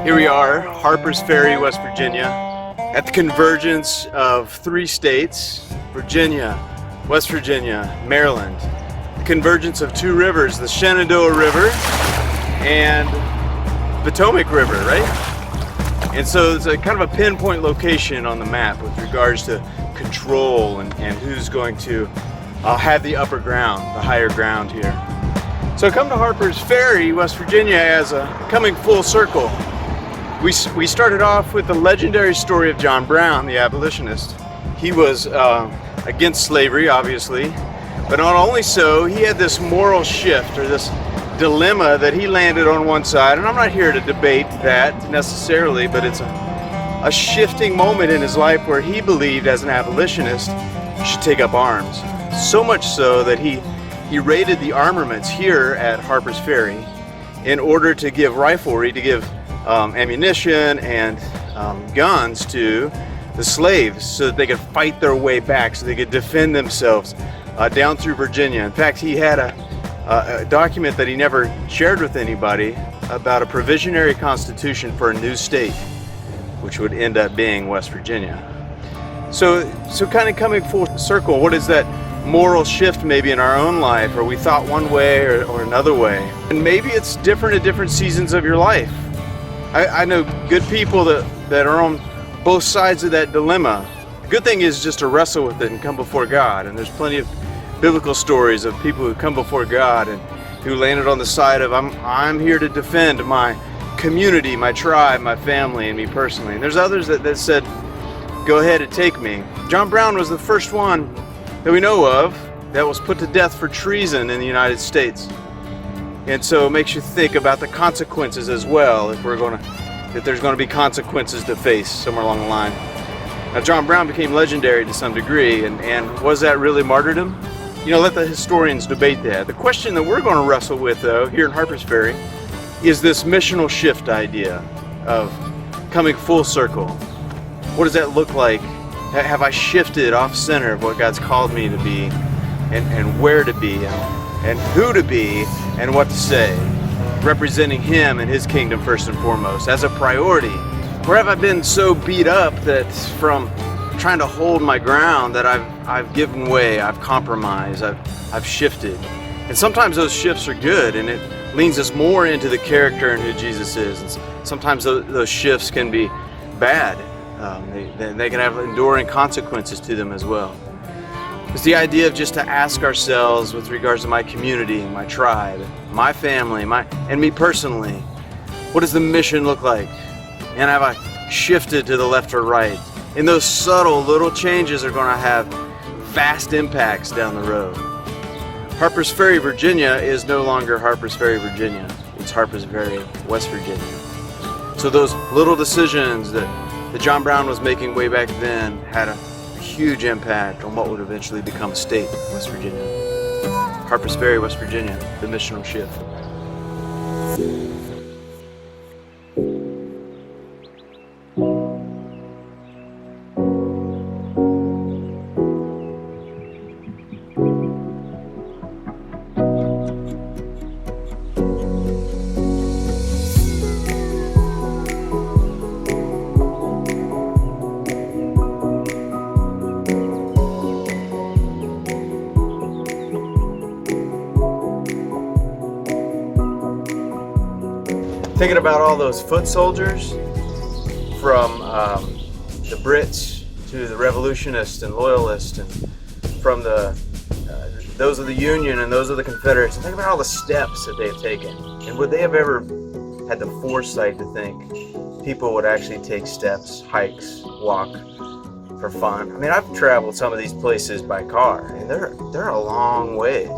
Here we are, Harper's Ferry, West Virginia, at the convergence of 3 states, Virginia, West Virginia, Maryland. The convergence of 2 rivers, the Shenandoah River and Potomac River, right? And so it's a kind of a pinpoint location on the map with regards to control and who's going to have the upper ground, the higher ground here. So come to Harper's Ferry, West Virginia as a coming full circle. We started off with the legendary story of John Brown, the abolitionist. He was against slavery, obviously, but not only so, he had this moral shift or this dilemma that he landed on one side, and I'm not here to debate that necessarily, but it's a shifting moment in his life where he believed as an abolitionist he should take up arms. So much so that he raided the armaments here at Harper's Ferry in order to give riflery, to give ammunition and guns to the slaves so that they could fight their way back, so they could defend themselves down through Virginia. In fact, he had a document that he never shared with anybody about a provisionary constitution for a new state, which would end up being West Virginia. So kind of coming full circle, what is that moral shift maybe in our own life? Or we thought one way or another way. And maybe it's different at different seasons of your life. I know good people that are on both sides of that dilemma. The good thing is just to wrestle with it and come before God. And there's plenty of biblical stories of people who come before God and who landed on the side of I'm here to defend my community, my tribe, my family, and me personally. And there's others that said, go ahead and take me. John Brown was the first one that we know of that was put to death for treason in the United States. And so it makes you think about the consequences as well, if there's going to be consequences to face somewhere along the line. Now, John Brown became legendary to some degree, and was that really martyrdom? You know, let the historians debate that. The question that we're going to wrestle with, though, here in Harper's Ferry, is this missional shift idea of coming full circle. What does that look like? Have I shifted off center of what God's called me to be, and where to be, and who to be, and what to say, representing Him and His kingdom first and foremost as a priority? Or have I been so beat up that from trying to hold my ground that I've given way, I've compromised, I've shifted? And sometimes those shifts are good, and it leans us more into the character and who Jesus is. And sometimes those shifts can be bad. They can have enduring consequences to them as well. It's the idea of just to ask ourselves with regards to my community, my tribe, my family, and me personally, what does the mission look like? And have I shifted to the left or right? And those subtle little changes are going to have vast impacts down the road. Harper's Ferry, Virginia is no longer Harper's Ferry, Virginia. It's Harper's Ferry, West Virginia. So those little decisions that John Brown was making way back then had a huge impact on what would eventually become a state, West Virginia. Harper's Ferry, West Virginia, the missional shift. Thinking about all those foot soldiers, from the Brits to the revolutionists and loyalists, and from those of the Union and those of the Confederates, and think about all the steps that they've taken. And would they have ever had the foresight to think people would actually take steps, hikes, walk for fun? I mean, I've traveled some of these places by car, and they're a long ways,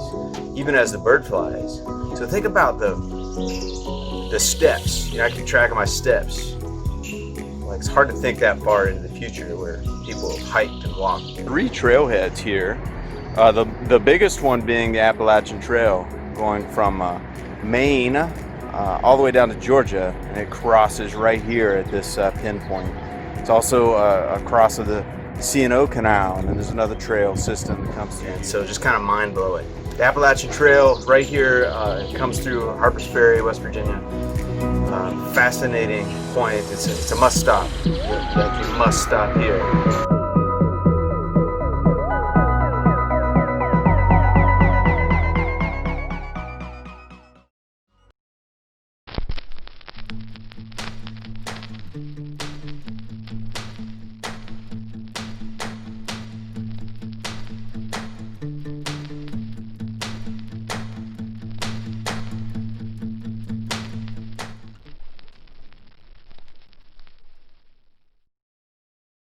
even as the bird flies. So think about the steps. You know, I keep track of my steps. Like, it's hard to think that far into the future where people have hiked and walked. 3 trailheads here. The biggest one being the Appalachian Trail, going from Maine all the way down to Georgia, and it crosses right here at this pinpoint. It's also across of the C&O Canal, and then there's another trail system that comes through. And so just kind of mind-blowing. The Appalachian Trail right here comes through Harper's Ferry, West Virginia. fascinating point. It's a must stop. You must stop here.